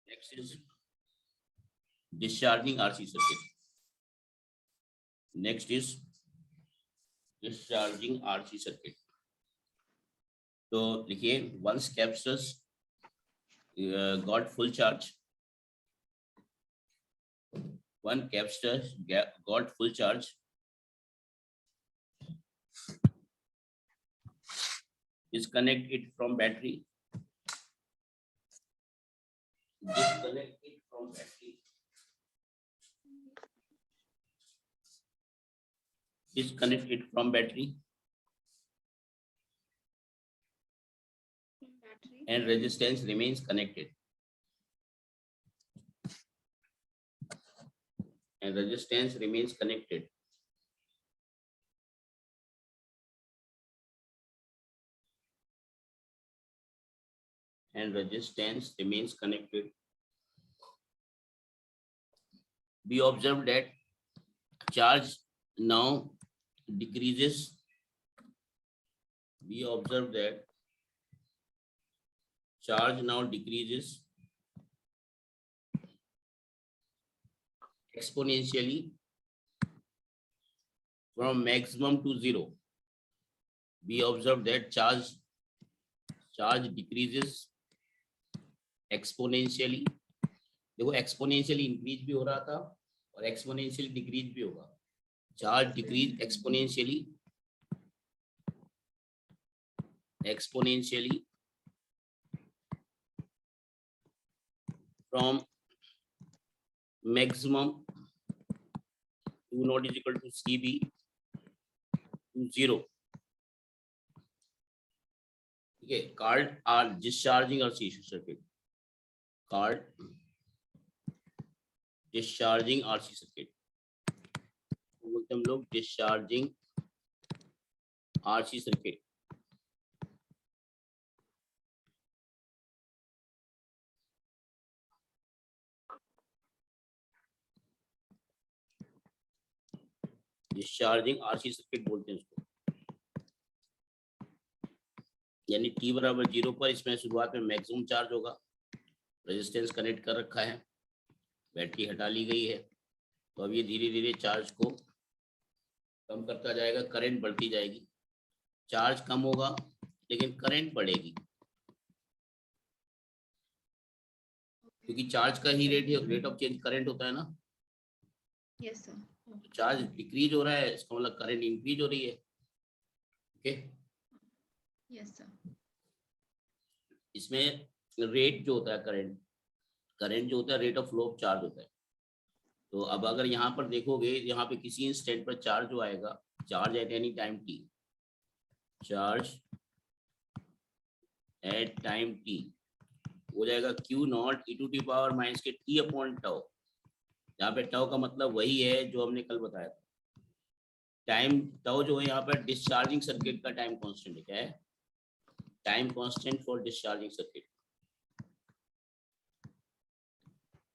Next is discharging RC circuit. Next is discharging RC circuit. तो लिखिए once capacitors got full charge, one capacitor got full charge, disconnect it from battery, disconnect it from battery, disconnect it from battery, and resistance remains connected. And resistance remains connected. And resistance remains connected. We observe that charge now decreases. We observe that charge now decreases exponentially from maximum to zero. We observe that charge decreases exponentially. देखो exponentially increase भी हो रहा था और exponentially decrease भी होगा. Charge decrease exponentially from maximum Q naught is equal to CB to zero. Okay, called are discharging RC circuit. Called discharging RC circuit. बोलते हम लोग discharging RC circuit. Discharging RC circuit बोलते हैं इसको. यानी t बराबर 0 पर इसमें शुरुआत में मैक्सिमम चार्ज होगा, रेजिस्टेंस कनेक्ट कर रखा है, बैटरी हटा ली गई है, तो अब ये धीरे धीरे चार्ज को कम करता जाएगा, करंट बढ़ती जाएगी. चार्ज कम होगा लेकिन करंट बढ़ेगी, क्योंकि चार्ज का ही रेट ऑफ चेंज करंट होता है ना. Yes sir. चार्ज डिक्रीज हो रहा है, इसका मतलब करंट इंक्रीज हो रही है. ओके. Yes sir. इसमें रेट जो होता है करंट जो होता है rate of flow of charge होता है. तो अब अगर यहाँ पर देखोगे, यहाँ पे किसी इंस्टेंट पर चार्ज जो आएगा, charge at any time t, charge at time t हो जाएगा Q naught e to the power minus के T अपॉन टाउ. यहाँ पे टाउ का मतलब वही है जो हमने कल बताया था. टाइम टाउ जो है यहाँ पर डिस्चार्जिंग सर्किट का टाइम कांस्टेंट है. क्या है? Time constant for discharging circuit.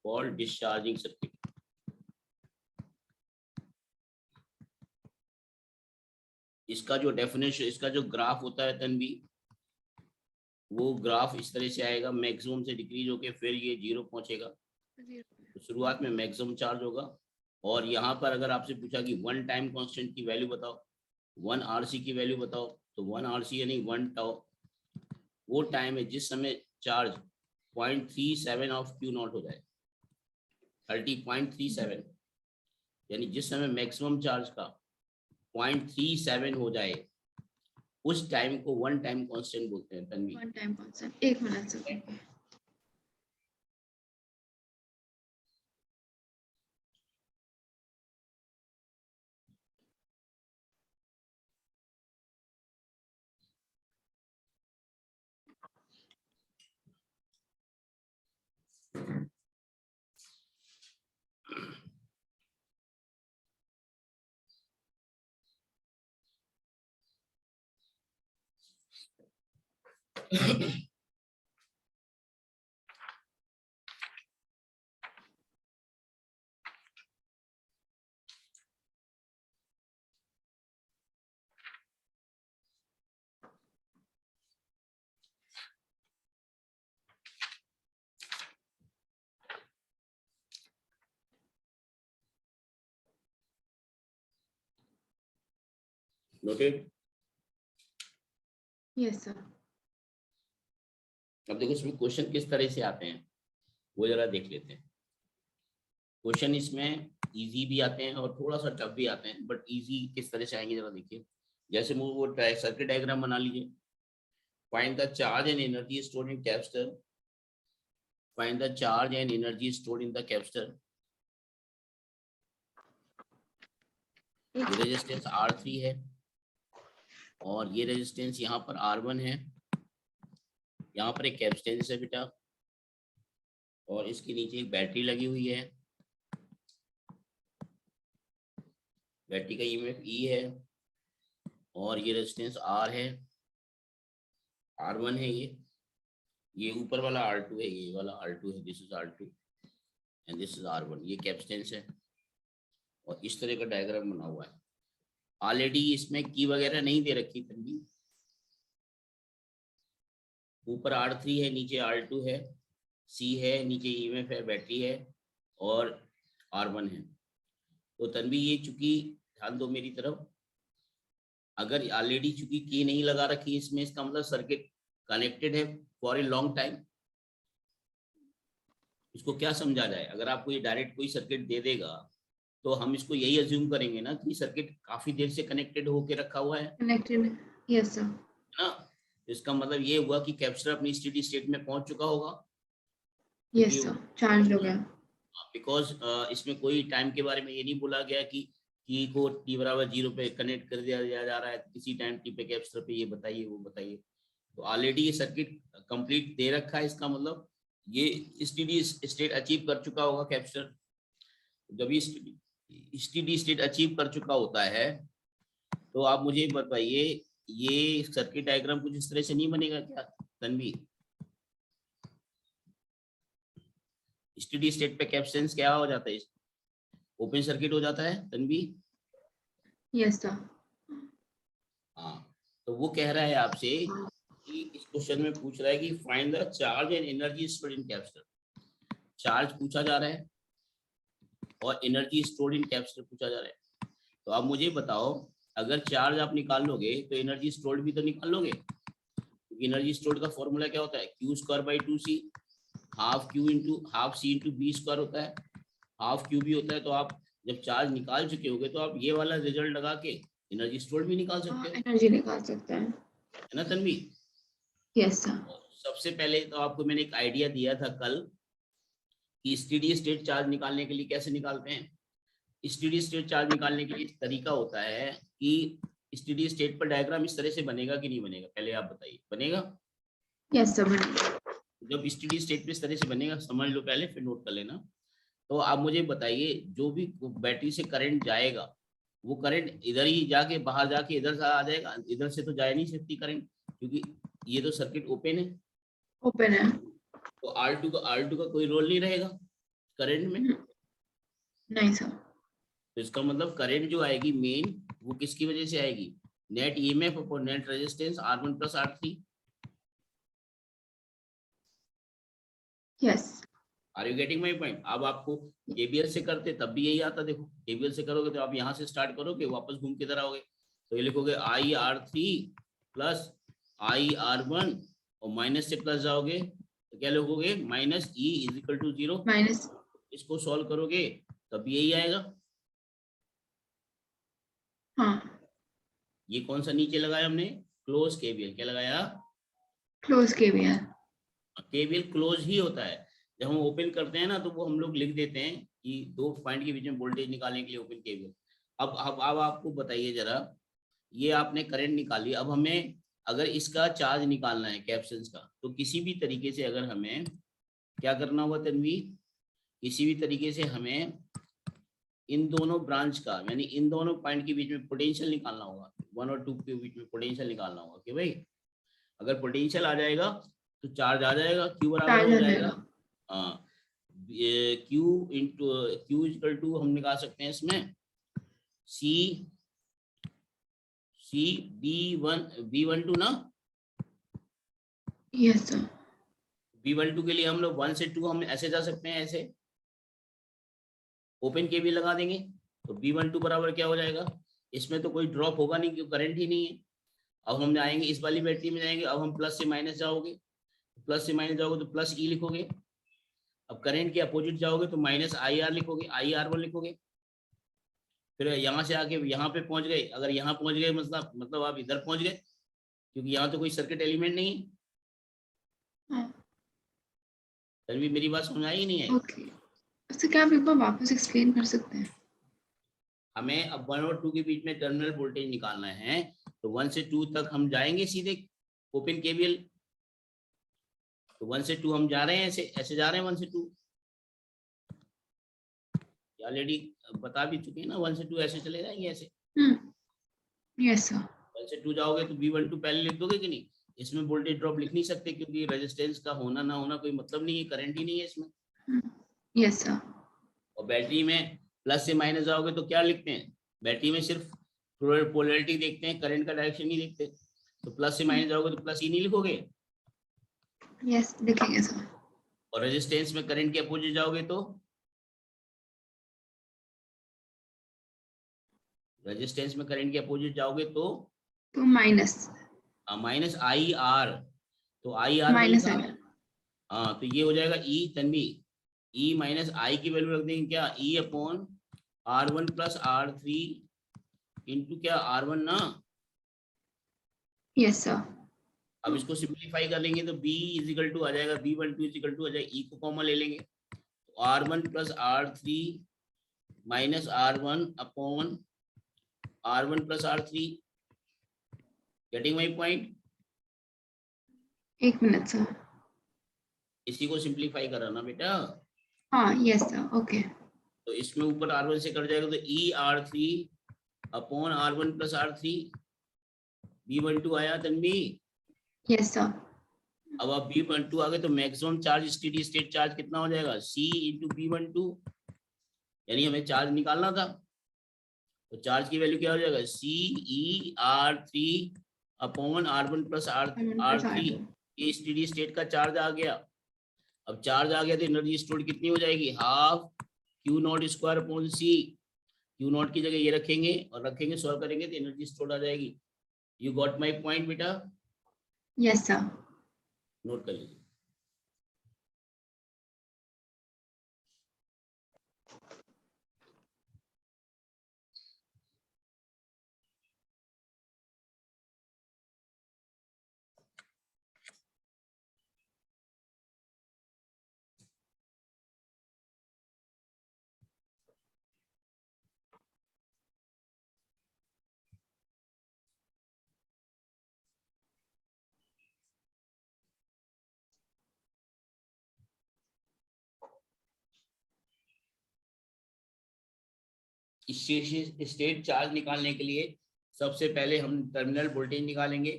For discharging circuit. इसका जो डेफिनेशन, इसका जो ग्राफ होता है तन्वी, वो ग्राफ इस तरह से आएगा, मैक्सिमम से डिक्रीज होके फिर ये 0 पहुंचेगा. तो शुरुआत में मैक्सिमम चार्ज होगा, और यहाँ पर अगर आपसे पूछा कि वन टाइम कांस्टेंट की वैल्यू बताओ, 1 RC की वैल्यू बताओ, तो 1 RC यानी 1 टाउ वो टाइम है जिस समय चार्ज 0.37 ऑफ Q नॉट हो जाए. 30.37 यानी जिस समय मैक्सिमम चार्ज का 0.37 हो जाए, उस टाइम को वन टाइम कांस्टेंट बोलते हैं. Tanvi, one time constant. एक minute sir. Noted? Yes, sir. अब देखो इसमें क्वेश्चन किस तरह से आते हैं वो जरा देख लेते हैं। क्वेश्चन इसमें इजी भी आते हैं और थोड़ा सा टफ भी आते हैं, बट इजी किस तरह से आएंगे जरा देखिए। जैसे वो सर्किट डायग्राम बना लीजिए। Find the charge and energy stored in capacitor. Find the charge and energy stored in the capacitor. ये रेजिस्टेंस R3 है और ये रेजिस्टेंस यहाँ पर R1 है। यहाँ पर एक कैपेसिटेंस है बेटा और इसके नीचे एक बैटरी लगी हुई है। बैटरी का ईएमएफ E है और ये रेजिस्टेंस R है, R1 है। ये ऊपर वाला R2 है, ये वाला R2 है। This is R2 and this is R1। ये कैपेसिटेंस है और इस तरह का डायग्राम बना हुआ है। ऑलरेडी इसमें की वगैरह नहीं दे रखी तभी। ऊपर R3 है, नीचे R2 है, C है, नीचे ईएमएफ है, बैटरी है और R1 है। तो तन्वी ये चूंकि ध्यान दो मेरी तरफ, अगर ऑलरेडी चूंकि की नहीं लगा रखी इसमें, इसका मतलब सर्किट कनेक्टेड है फॉर ए लॉन्ग टाइम। इसको क्या समझा जाए? अगर आपको ये डायरेक्ट कोई सर्किट दे देगा तो हम इसको यही अज्यूम करेंगे ना कि सर्किट काफी देर से कनेक्टेड होके रखा हुआ है Connected. Yes, sir. ना। इसका मतलब ये हुआ कि कैपेसिटर अपनी स्टेडी स्टेट में पहुंच चुका होगा। Yes, sir. Charged हो गया. बिकॉज इसमें कोई टाइम के बारे में ये नहीं बोला गया कि की को t बराबर 0 पे कनेक्ट कर दिया जा रहा है, किसी टाइम t पे कैपेसिटर पे ये बताइए वो बताइए। तो ऑलरेडी ये सर्किट कंप्लीट दे रखा है। इसका मतलब ये स्टेडी स्टेट अचीव कर चुका होगा कैपेसिटर। जब ये स्टेडी स्टेट अचीव कर चुका होता है तो आप मुझे बताइए, ये सर्किट डायग्राम कुछ इस तरह से नहीं बनेगा क्या तन्वी? स्टेडी स्टेट पे कैपेसिटेंस क्या हो जाता है? ओपन सर्किट हो जाता है तन्वी। Yes, sir. हाँ, तो वो कह रहा है आपसे कि इस क्वेश्चन में पूछ रहा है कि find the charge and energy stored in capacitor. Charge पूछा जा रहा है और एनर्जी स्टोर्ड इन कैपेसिटर पूछा जा रहा है। तो आप मुझे बताओ, अगर चार्ज आप निकाल लोगे तो एनर्जी स्टोर्ड भी तो निकाल लोगे, क्योंकि एनर्जी स्टोर्ड का फॉर्मूला क्या होता है? Q square by 2C, half Q into half C into B square होता है, हाफ Q भी होता है। तो आप जब चार्ज निकाल चुके होगे तो आप ये वाला रिजल्ट लगा के एनर्जी स्टोर्ड भी निकाल सकते हो, एनर्जी निकाल सकते हैं। है ना तन्वी? Yes sir. सबसे पहले तो आपको मैंने एक आइडिया दिया था कल कि स्टेडी स्टेट चार्ज निकालने के लिए कैसे निकालते हैं। स्टेडी स्टेट चार्ज निकालने के लिए तरीका होता है कि स्टेडी स्टेट पर डायग्राम इस तरह से बनेगा कि नहीं बनेगा, पहले आप बताइए। बनेगा? यस सर बनेगा। जब स्टेडी स्टेट पे इस तरह से बनेगा, समझ लो पहले, फिर नोट कर लेना। तो आप मुझे बताइए, जो भी बैटरी से करंट जाएगा वो करंट इधर ही जाके बाहर जाके इधर से आ जाएगा, इधर से तो जा नहीं सकती करंट, क्योंकि ये तो सर्किट ओपन है। ओपन है। तो R2 का कोई रोल नहीं रहेगा करंट में। नहीं सर। तो इसका मतलब करंट जो आएगी मेन, वो किसकी वजह से आएगी? Net EMF upon net resistance R1 plus R3। Yes. Are you getting my point? अब आपको केबीएल से करते तब भी यही आता। देखो केबीएल से करोगे तो आप यहाँ से स्टार्ट करोगे, वापस घूम के इधर आओगे, तो ये लिखोगे IR3 प्लस IR1 और माइनस से प्लस जाओगे तो क्या लिखोगे? Minus E is equal to 0। Minus. इसको सॉल्व करोगे तब यही आएगा। हाँ। ये कौन सा नीचे लगाया हमने? Close KBL. क्या लगाया? Close KBL. केबीएल क्लोज ही होता है। जब हम ओपन करते हैं ना तो वो हम लोग लिख देते हैं कि 2 पॉइंट के बीच में वोल्टेज निकालने के लिए ओपन केबीएल। अब आपको बताइए जरा, ये आपने करंट निकाली। अब हमें अगर इसका चार्ज निकालना है कैपेसिटेंस का, तो किसी भी तरीके से अगर हमें क्या करना होगा तन्वी? किसी भी तरीके से हमें इन दोनों ब्रांच का, यानी इन दोनों पॉइंट के बीच में पोटेंशियल निकालना होगा। 1 और 2 के बीच में पोटेंशियल निकालना होगा कि भाई अगर पोटेंशियल आ जाएगा तो चार्ज आ जाएगा, Q बराबर हो जाएगा। हाँ, Q इक्वल टू हम निकाल सकते हैं इसमें C B12 ना। Yes sir. B12 के लिए हम लोग 1 से 2 हम ऐसे जा सकते हैं, ऐसे ओपन के भी लगा देंगे तो B12 बराबर क्या हो जाएगा? इसमें तो कोई ड्रॉप होगा नहीं क्योंकि करंट ही नहीं है। अब हम जाएंगे इस वाली बैटरी में जाएंगे, अब हम प्लस से माइनस जाओगे, प्लस से माइनस जाओगे तो प्लस ई लिखोगे। अब करंट के अपोजिट जाओगे तो माइनस आई आर लिखोगे, आई आर वन लिखोगे। फिर यहाँ से आके यहाँ पे पहुंच गए, अगर यहाँ पहुंच गए मतलब आप इधर पहुंच गए, क्योंकि यहाँ तो कोई सर्किट एलिमेंट नहीं है। हाँ, तभी मेरी बात समझ आई नहीं है। ओके। उससे क्या आप एक बार वापस एक्सप्लेन कर सकते हैं? हमें अब 1 और 2 के बीच में टर्मिनल वोल्टेज निकालना है, तो 1 से 2 तक हम जाएंगे सीधे ओपन केवीएल। तो 1 से 2 हम जा रहे हैं, ऐसे जा रहे हैं 1 से 2। ऑलरेडी बता भी चुके हैं ना, 1 से 2 ऐसे चले जाएंगे ऐसे। Yes sir. 1 से 2 जाओगे तो V12 पहले लिख दोगे कि नहीं? इसमें वोल्टेज ड्रॉप लिख नहीं सकते क्योंकि रेजिस्टेंस का होना ना होना कोई मतलब नहीं है, करंट ही नहीं है इसमें। Yes sir. और बैटरी में प्लस से माइनस जाओगे तो क्या लिखते हैं? बैटरी में सिर्फ पोलैरिटी देखते हैं, करंट का डायरेक्शन नहीं देखते। तो प्लस से माइनस जाओगे तो प्लस ही नहीं लिखोगे। यस, लिखेंगे सर। और रेजिस्टेंस में करंट के अपोजिट जाओगे तो रेजिस्टेंस में करंट के अपोजिट जाओगे तो माइनस माइनस आई आर। तो आई आर माइनस लिखा। आई। हाँ, तो ये हो जाएगा ई तन्वी, ई माइनस आई की वैल्यू रख देंगे क्या, ई upon R1 plus R3 into क्या R1 ना। Yes sir. अब इसको सिंप्लीफाई कर लेंगे तो B इजिकल टू आ जाएगा, B12 इजिकल टू आ जाएगा, ई को कॉमन ले लेंगे तो R1 plus R3 minus R1 upon R1 plus R3। Getting my point? एक मिनट सर। इसी को सिंप्लीफाई कराना बेटा। हाँ यस सर, ओके। तो इसमें ऊपर R1 से कट जाएगा तो ER3 upon R1 plus R3। B12 आया तन्वी? Yes sir. अब आप B12 आ गए तो maximum charge steady state charge कितना हो जाएगा, C इंटू B12। यानी हमें चार्ज निकालना था, तो चार्ज की वैल्यू क्या हो जाएगा, CER3 upon R1 plus R3। ये स्टेडी स्टेट का चार्ज आ गया। अब चार्ज आ गया तो एनर्जी स्टोर्ड कितनी हो जाएगी, half Q not square upon C। Q not की जगह ये रखेंगे और रखेंगे, सॉल्व करेंगे तो एनर्जी स्टोर्ड आ जाएगी। यू गॉट माई पॉइंट बेटा? Yes sir. नोट कर लीजिए। स्टेट चार्ज निकालने के लिए सबसे पहले हम टर्मिनल वोल्टेज निकालेंगे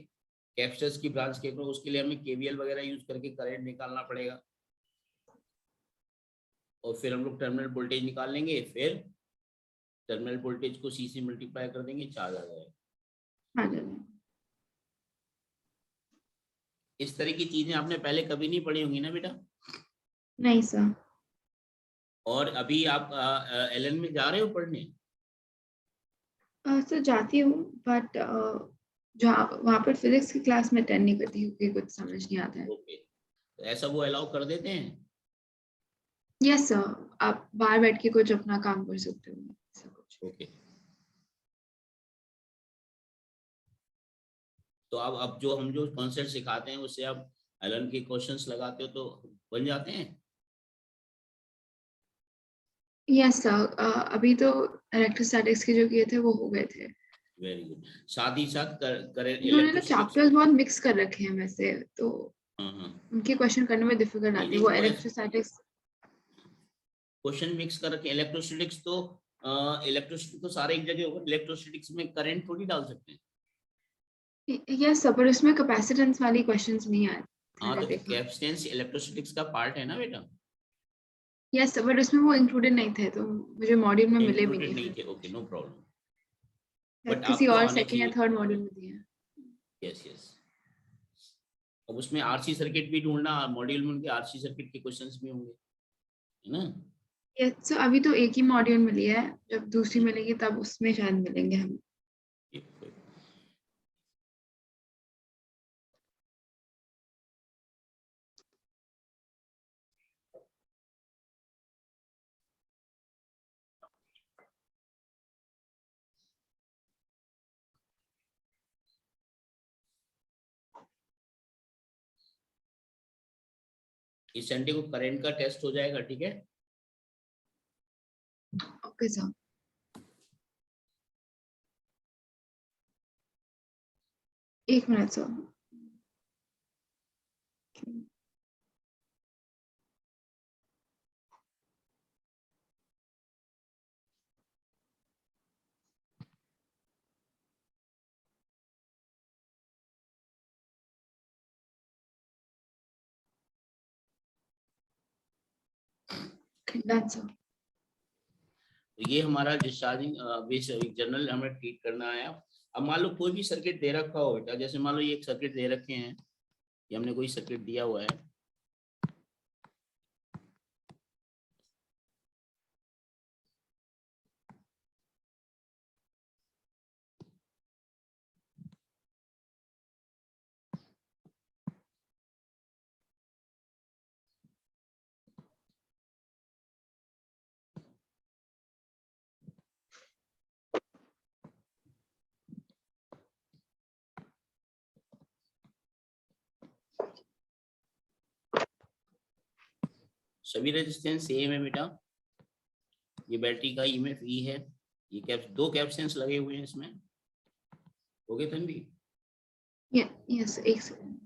कैपेसिटर्स की ब्रांच के ऊपर। उसके लिए हमें केवीएल वगैरह यूज करके करंट निकालना पड़ेगा, और फिर हम लोग टर्मिनल वोल्टेज निकाल लेंगे, फिर टर्मिनल वोल्टेज को C से मल्टीप्लाई कर देंगे, चार्ज आ जाएगा। इस तरह की चीजें आपने पहले कभी नहीं पढ़ी होंगी ना बेटा? नहीं सर। और अभी आप LN में जा रहे हो पढ़ने? सर जाती हूँ, बट जहाँ वहाँ पर फिजिक्स की क्लास में अटेंड नहीं करती क्योंकि कुछ समझ नहीं आता है। ओके, तो ऐसा वो अलाउ कर देते हैं? यस सर, आप बाहर बैठ के कुछ अपना काम कर सकते हो, ऐसा कुछ। ओके, तो अब जो हम जो कॉन्सेप्ट सिखाते हैं उससे आप LN के क्वेश्चंस लगाते हो तो बन जाते हैं? यस सर, अभी तो इलेक्ट्रोस्टैटिक्स के जो किए थे वो हो गए थे। Very good. साथ ही साथ उन्होंने ना चैप्टर्स बहुत मिक्स कर रखे हैं वैसे, तो उनके क्वेश्चन करने में डिफिकल्ट आती है। वो इलेक्ट्रोस्टैटिक्स क्वेश्चन मिक्स कर रखे। इलेक्ट्रोस्टैटिक्स तो सारे एक जगह होगा। इलेक्ट्रोस्टैटिक्स में करंट थोड़ी डाल सकते हैं। यस सर, पर उसमें कैपेसिटेंस वाली क्वेश्चंस नहीं आए। हाँ, तो कैपेसिटेंस इलेक्ट्रोस्टैटिक्स का पार्ट है ना बेटा? यस सर, बट उसमें वो इंक्लूडेड नहीं थे, तो मुझे मॉड्यूल में मिले भी नहीं थे। Okay, no problem. बट किसी और सेकंड या थर्ड मॉड्यूल में दिए हैं। Yes yes. अब उसमें RC सर्किट भी ढूंढना, मॉड्यूल में उनके RC सर्किट के क्वेश्चंस भी होंगे, है ना? यस सर, अभी तो एक ही मॉड्यूल मिली है, जब दूसरी मिलेगी तब उसमें शायद मिलेंगे हम। इस संडे को करंट का टेस्ट हो जाएगा, ठीक है? Okay sir. एक मिनट सर। Done sir. तो ये हमारा डिस्चार्जिंग बेसिक जनरल हमें ट्रीट करना है। अब मान लो कोई भी सर्किट दे रखा हो बेटा, जैसे मान लो ये एक सर्किट दे रखे हैं, ये हमने कोई सर्किट दिया हुआ है, सभी रेजिस्टेंस सेम है बेटा। ये बैटरी का ईएमएफ ई है, ये दो कैपेसिटेंस लगे हुए हैं इसमें। ओके तन्वी? यस, एक सेकंड।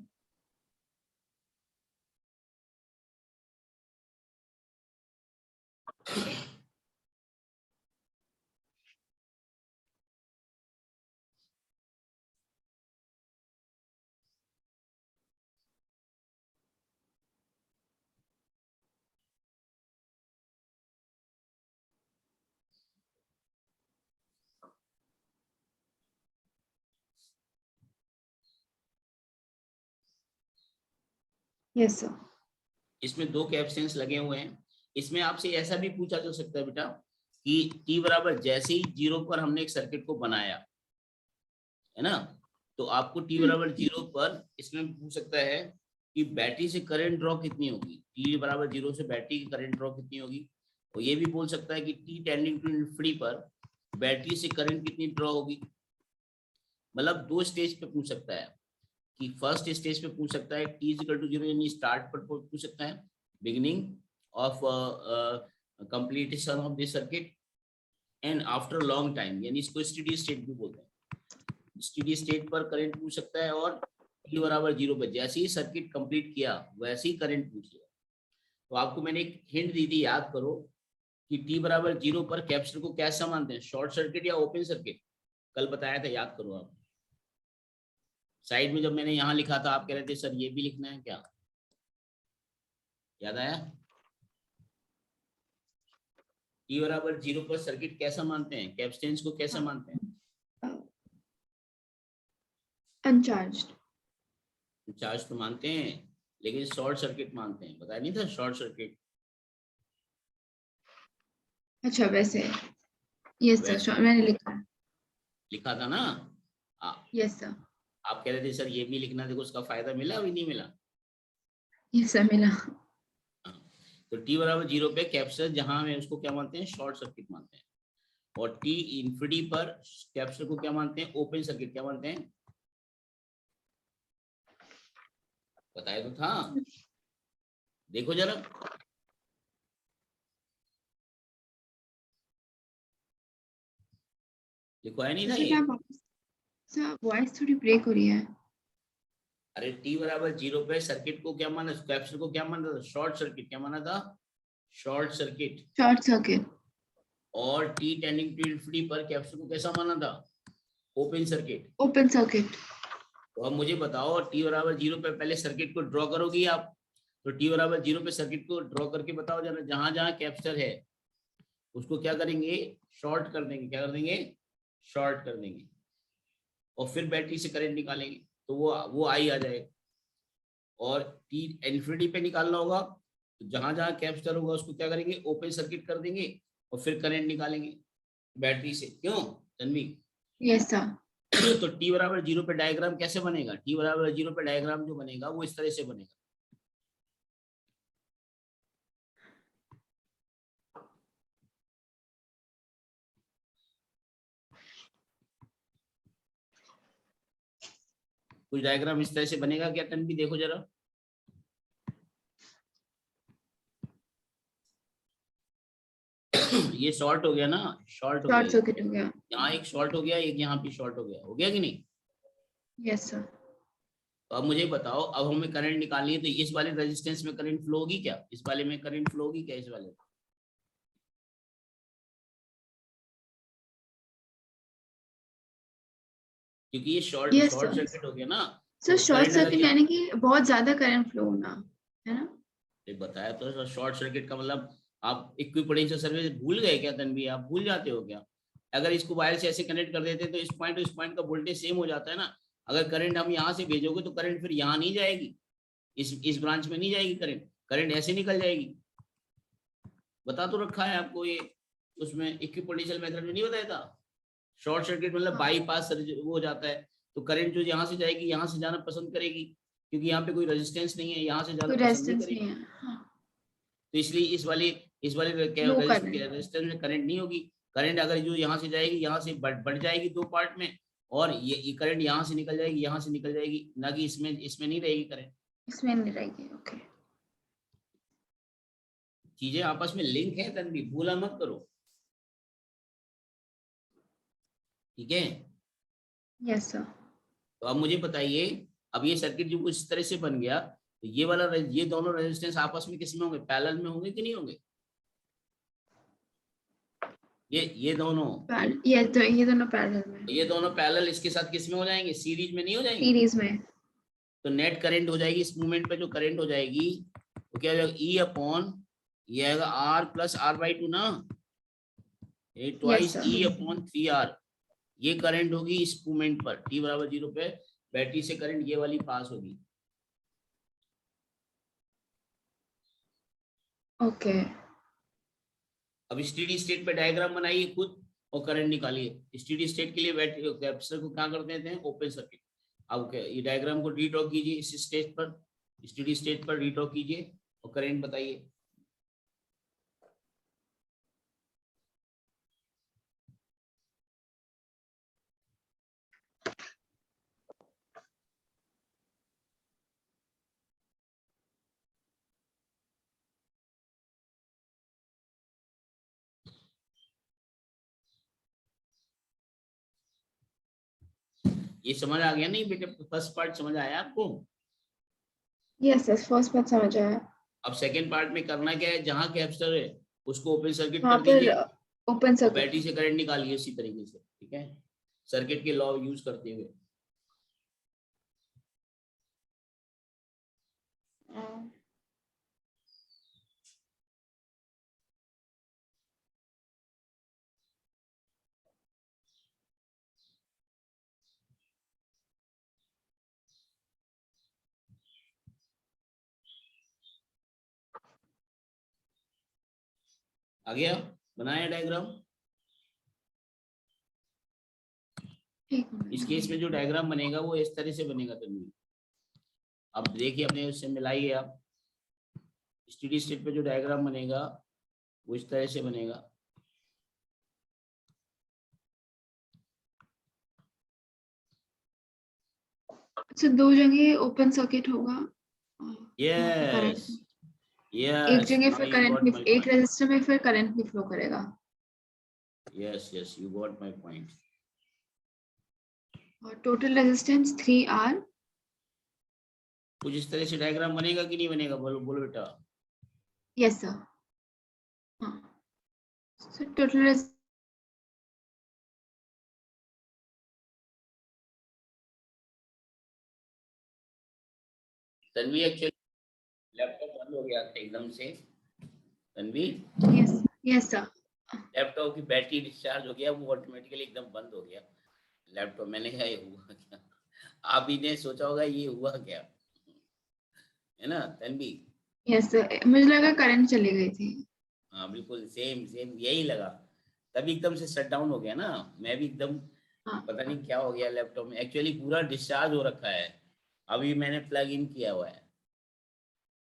Yes sir. इसमें दो कैपेसिटेंस लगे हुए हैं। इसमें आपसे ऐसा भी पूछा जा सकता है बेटा कि t बराबर जैसे ही 0 पर हमने एक सर्किट को बनाया है ना, तो आपको t बराबर 0 पर इसमें पूछ सकता है कि बैटरी से करंट ड्रॉ कितनी होगी। t बराबर 0 से बैटरी की करंट ड्रॉ कितनी होगी। और ये भी बोल सकता है कि t टेंडिंग टू इनफिनिटी पर बैटरी से करंट कितनी ड्रॉ होगी। मतलब दो स्टेज पे पूछ सकता है कि फर्स्ट स्टेज पे पूछ सकता है t इक्वल टू 0 यानी स्टार्ट पर पूछ सकता है, beginning of completion of this circuit, and after long time यानी इसको स्टेडी स्टेट भी बोलते हैं। स्टेडी स्टेट पर करंट पूछ सकता है, और t बराबर 0 पर जैसे ही सर्किट कंप्लीट किया वैसे ही करंट पूछ लिया। तो आपको मैंने एक हिंट दी थी, याद करो कि t बराबर 0 पर कैपेसिटर को कैसा मानते हैं, शॉर्ट सर्किट या ओपन सर्किट? कल बताया था, याद करो आप। साइड में जब मैंने यहाँ लिखा था आप कह रहे थे सर ये भी लिखना है क्या, याद आया? t बराबर 0 पर सर्किट कैसा मानते हैं, कैपेसिटेंस को कैसा मानते हैं? अनचार्ज्ड। चार्ज तो मानते हैं, लेकिन शॉर्ट सर्किट मानते हैं, बताया नहीं था शॉर्ट सर्किट। अच्छा वैसे। यस सर, मैंने लिखा था ना। Yes sir. आप कह रहे थे सर ये भी लिखना, देखो उसका फायदा मिला अभी नहीं मिला? यस सर, मिला। तो t बराबर 0 पे कैपेसिटर जहां है उसको क्या मानते हैं, शॉर्ट सर्किट मानते हैं। और t इनफिनिटी पर कैपेसिटर को क्या मानते हैं, ओपन सर्किट। क्या मानते हैं, बताया तो था, देखो जरा। देखो है नहीं था ये? सर वॉइस थोड़ी ब्रेक हो रही है। अरे t बराबर 0 पे सर्किट को क्या माना, कैपेसिटर को क्या माना था, शॉर्ट सर्किट। क्या माना था, शॉर्ट सर्किट। Short circuit. और t टेंडिंग टू इनफिनिटी पर कैपेसिटर को कैसा माना था, ओपन सर्किट। Open circuit. तो अब मुझे बताओ t बराबर 0 पे पहले सर्किट को ड्रॉ करोगी आप, तो t बराबर 0 पे सर्किट को ड्रॉ करके बताओ जरा, जहां जहां कैपेसिटर है उसको क्या करेंगे, शॉर्ट कर देंगे। क्या कर देंगे, शॉर्ट कर देंगे। और फिर बैटरी से करंट निकालेंगे तो वो आई आ जाएगा। और t इनफिनिटी पे निकालना होगा तो जहां जहां कैपेसिटर होगा उसको क्या करेंगे, ओपन सर्किट कर देंगे और फिर करंट निकालेंगे बैटरी से। क्यों तन्वी? Yes sir. तो t बराबर 0 पे डायग्राम कैसे बनेगा? t बराबर 0 पे डायग्राम जो बनेगा वो इस तरह से बनेगा। कुछ डायग्राम इस तरह से बनेगा क्या तन्वी? देखो जरा। ये शॉर्ट हो गया ना, शॉर्ट हो शॉर्ट गया, सर्किट हो गया। यहाँ एक शॉर्ट हो गया, एक यहाँ पे शॉर्ट हो गया कि नहीं? Yes sir. तो अब मुझे बताओ, अब हमें करंट निकालनी है, तो इस वाले रेजिस्टेंस में करंट फ्लो होगी क्या? इस वाले में करंट फ्लो होगी क्या? इस वाले में? क्योंकि ये शॉर्ट सर्किट हो गया ना। सर तो शॉर्ट करंट सर्किट यानी कि बहुत ज्यादा करंट फ्लो होना है ना? बताया तो, शॉर्ट सर्किट का मतलब आप इक्विपोटेंशियल सर्विस भूल गए क्या तन्वी? आप भूल जाते हो क्या? अगर इसको वायर से ऐसे कनेक्ट कर देते तो इस पॉइंट का वोल्टेज सेम हो जाता है ना। अगर करंट हम यहाँ से भेजोगे तो करंट फिर यहाँ नहीं जाएगी, इस ब्रांच में नहीं जाएगी, करंट ऐसे निकल जाएगी। बता तो रखा है आपको ये, उसमें इक्विपोटेंशियल मेथड में नहीं बताया था? शॉर्ट सर्किट मतलब बाईपास वो हो जाता है, तो करंट जो यहाँ से जाएगी यहाँ से जाना पसंद करेगी, क्योंकि यहाँ पे कोई रेजिस्टेंस नहीं है, यहाँ से जाना पसंद नहीं करेगी। तो इसलिए इस वाले रेजिस्टेंस में करंट नहीं होगी। करंट अगर जो यहाँ से जाएगी यहाँ से बढ़ जाएगी दो पार्ट में, और ये करंट यहाँ से निकल जाएगी, यहाँ से निकल जाएगी, ना कि इसमें नहीं रहेगी करंट, इसमें नहीं रहेगी। ओके, चीजें आपस में लिंक है तन्वी, भूला मत करो, ठीक है? Yes sir. तो अब मुझे बताइए, अब ये सर्किट जो इस तरह से बन गया, तो ये दोनों रेजिस्टेंस आपस में किस में होंगे? पैरेलल में होंगे कि नहीं होंगे? ये दोनों ये दोनों पैरेलल में, ये दोनों पैरेलल इसके साथ किस में हो जाएंगे? सीरीज में नहीं हो जाएंगे? सीरीज में। तो नेट करंट हो जाएगी इस मूवमेंट पे, जो करंट हो जाएगी तो क्या हो जाएगा? ई अपॉन ये आएगा R plus R by two ना, ट्वाइस ई अपॉन 3r। ये करंट होगी इस मूवमेंट पर, t बराबर 0 पे बैटरी से करंट ये वाली पास होगी। ओके। अब स्टेडी स्टेट पे डायग्राम बनाइए खुद और करंट निकालिए। स्टेडी स्टेट के लिए बैटरी कैपेसिटर को क्या कर देते हैं? Open circuit. अब ये डायग्राम को रीड्रॉ कीजिए इस स्टेज पर, स्टेडी स्टेट पर रीड्रॉ कीजिए और करंट बताइए। ये समझ आ गया नहीं बेटे? फर्स्ट पार्ट समझ आया आपको? यस यस, फर्स्ट पार्ट समझ आया। अब सेकंड पार्ट में करना क्या है? जहां कैपेसिटर है उसको ओपन सर्किट वहाँ कर पर दीजिए, ओपन सर्किट, बैटरी से करंट निकालिए इसी तरीके से, ठीक है? सर्किट के लॉ यूज करते हुए। आ गया? बनाया डायग्राम? इस केस में जो डायग्राम बनेगा वो इस तरह से बनेगा तन्वी। अब देखिए अपने उससे मिलाइए आप, स्टेडी स्टेट पे जो डायग्राम बनेगा वो इस तरह से बनेगा। अच्छा, दो जगह ओपन सर्किट होगा। यस एक यस, जगह नाउ फिर यू करंट गॉट भी, माय एक पॉइंट। रेजिस्टर में फिर करंट भी फ्लो करेगा। Yes yes, you got my point. और टोटल रेजिस्टेंस 3R। कुछ इस तरह से डायग्राम बनेगा कि नहीं बनेगा? बोलो बोलो बेटा। Yes sir. हाँ sir, total Tanvi actually laptop बंद हो गया था एकदम से Tanvi. Yes yes sir. Laptop की बैटरी डिस्चार्ज हो गया, वो ऑटोमेटिकली एकदम बंद हो गया लैपटॉप। मैंने कहा ये हुआ क्या? आप ही ने सोचा होगा ये हुआ क्या, है ना तन्वी? यस सर, मुझे लगा करंट चली गई थी। हाँ बिल्कुल सेम सेम यही लगा, तभी एकदम से शट डाउन हो गया ना। मैं भी एकदम पता नहीं क्या हो गया लैपटॉप में, एक्चुअली पूरा डिस्चार्ज हो रखा है, अभी मैंने प्लग इन किया हुआ है,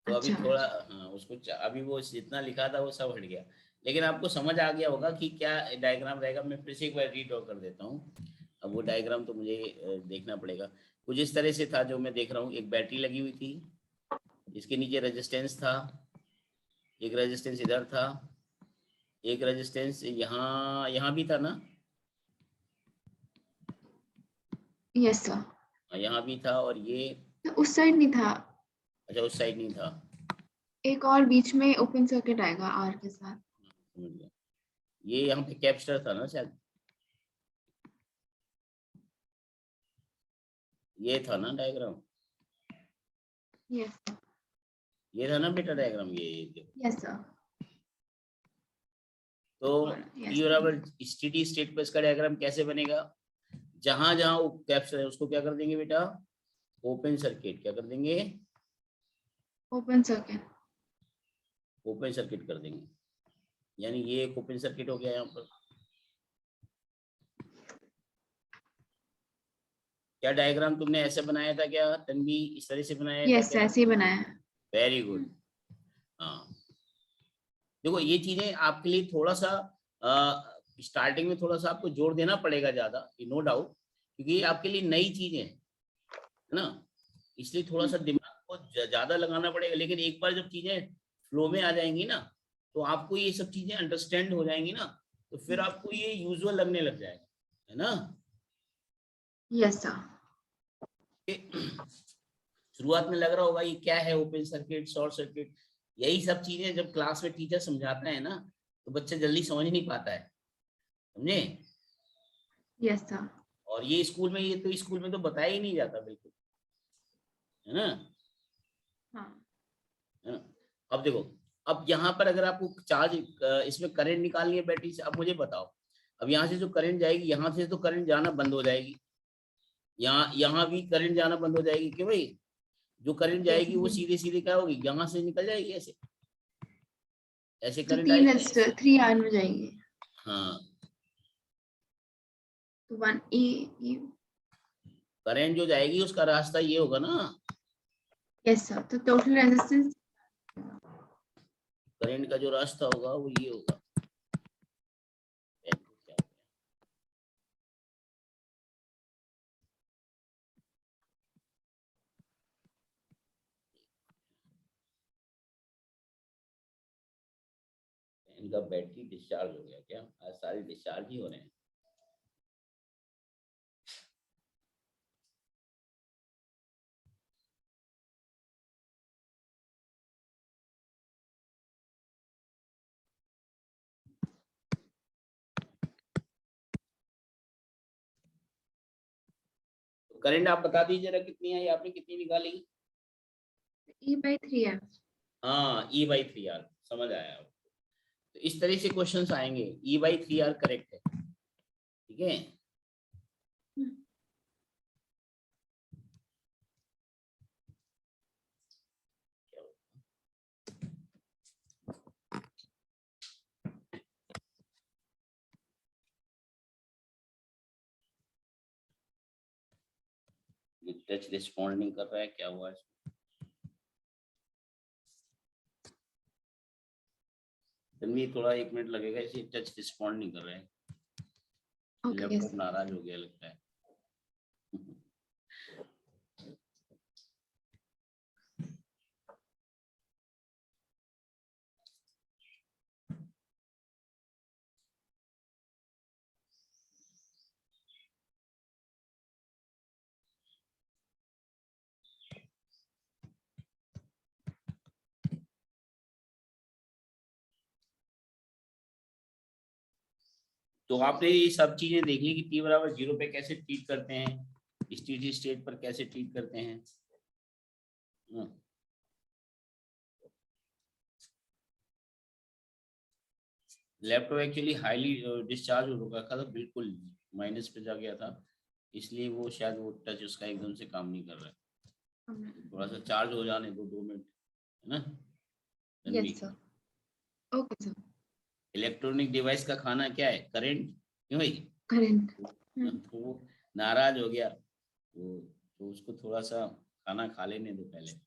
तो अभी अच्छा। थोड़ा हाँ उसको अभी वो जितना लिखा था वो सब हट गया, लेकिन आपको समझ आ गया होगा कि क्या डायग्राम रहेगा। मैं फिर से एक बार रीड्रॉ कर देता हूँ, अब वो डायग्राम तो मुझे देखना पड़ेगा। कुछ इस तरह से था जो मैं देख रहा हूँ, एक बैटरी लगी हुई थी, इसके नीचे रेजिस्टेंस था, एक रेजिस्टेंस इधर था, एक रेजिस्टेंस यहाँ यहाँ भी था ना, यस सर। यहाँ भी था, और ये उस साइड नहीं था, अच्छा उस साइड नहीं था, एक और बीच में ओपन सर्किट आएगा आर के साथ। समझ गया। ये यहाँ पे कैपेसिटर था ना शायद, ये था ना डायग्राम, यस ये था ना बेटा डायग्राम, ये देखो। Yes sir. तो यस टी बराबर स्टेडी स्टेट पर इसका डायग्राम कैसे बनेगा, जहां जहां वो कैप्चर है उसको क्या कर देंगे बेटा, ओपन सर्किट, क्या कर देंगे, ओपन सर्किट। ओपन सर्किट कर देंगे, यानी ये एक ओपन सर्किट हो गया यहाँ पर। क्या डायग्राम तुमने ऐसे बनाया था क्या तन्वी, इस तरह से बनाया था यस क्या? ऐसे ही बनाया है। Very good. हाँ देखो ये चीजें आपके लिए थोड़ा सा स्टार्टिंग में थोड़ा सा आपको जोर देना पड़ेगा ज्यादा, नो डाउट, क्योंकि ये आपके लिए नई चीजें है ना, इसलिए थोड़ा सा दिमाग को ज्यादा लगाना पड़ेगा, लेकिन एक बार जब चीजें फ्लो में आ जाएंगी ना, तो आपको ये सब चीजें अंडरस्टैंड हो जाएंगी ना, तो फिर आपको ये यूजुअल लगने लग जाएगा, है ना। Yes sir. शुरुआत में लग रहा होगा ये क्या है, ओपन सर्किट, शॉर्ट सर्किट, यही सब चीजें जब क्लास में टीचर समझाता है ना, तो बच्चा जल्दी समझ नहीं पाता है, समझे। Yes sir. और ये स्कूल में, ये तो स्कूल में तो बताया ही नहीं जाता बिल्कुल, है ना। हाँ। है ना। अब देखो, अब यहाँ पर अगर आपको चार्ज इसमें करंट निकालनी है बैटरी से, अब मुझे बताओ, अब यहाँ से जो करंट जाएगी, यहाँ से तो करंट जाना बंद हो जाएगी, यहाँ भी करंट जाना बंद हो जाएगी, क्यों भाई, जो करंट यस जाएगी वो सीधे सीधे क्या होगी, यहाँ से निकल जाएगी, ऐसे ऐसे तो करंट तीन आएगी। रजिस्टर 3 आर में जाएंगे, हाँ तो 1 ई। करंट जो जाएगी उसका रास्ता ये होगा ना, यस सर, तो टोटल रेजिस्टेंस। करंट का जो रास्ता होगा वो ये होगा। इनका बैटरी डिस्चार्ज हो गया क्या, आज सारे डिस्चार्ज ही हो रहे हैं। तो करंट आप बता दीजिए जरा कितनी है, आपने कितनी निकाली। E/3 है। हाँ E/3R, समझ आया। तो इस तरह से क्वेश्चंस आएंगे, E/3R करेक्ट है, ठीक है। टच रिस्पॉन्ड नहीं कर रहा है, क्या हुआ इसको? थोड़ा 1 मिनट लगेगा, इसे टच रिस्पॉन्ड नहीं कर रहे हैं, लैपटॉप नाराज हो गया लगता है। तो आपने ये सब चीजें देख ली कि टी बराबर 0 पे कैसे ट्रीट करते हैं, स्टेडी स्टेट पर कैसे ट्रीट करते हैं। लैपटॉप एक्चुअली हाईली डिस्चार्ज हो रखा था, बिल्कुल माइनस पे जा गया था, इसलिए वो शायद वो टच उसका एकदम से काम नहीं कर रहा है, थोड़ा सा चार्ज हो जाने दो, 2 मिनट, है ना। Yes sir. Okay sir. Electronic device का खाना क्या है, करंट, क्यों भाई, करंट। तो वो नाराज हो गया, तो उसको थोड़ा सा खाना खा लेने दो पहले।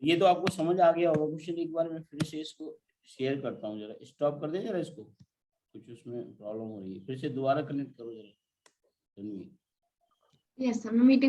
ये तो आपको समझ आ गया होगा क्वेश्चन। एक बार मैं फिर से इसको शेयर करता हूँ, जरा स्टॉप कर दे जरा इसको, कुछ उसमें प्रॉब्लम हो रही है। फिर से दोबारा कनेक्ट करो जरा तन्वी। यस सर, मैं मीटिंग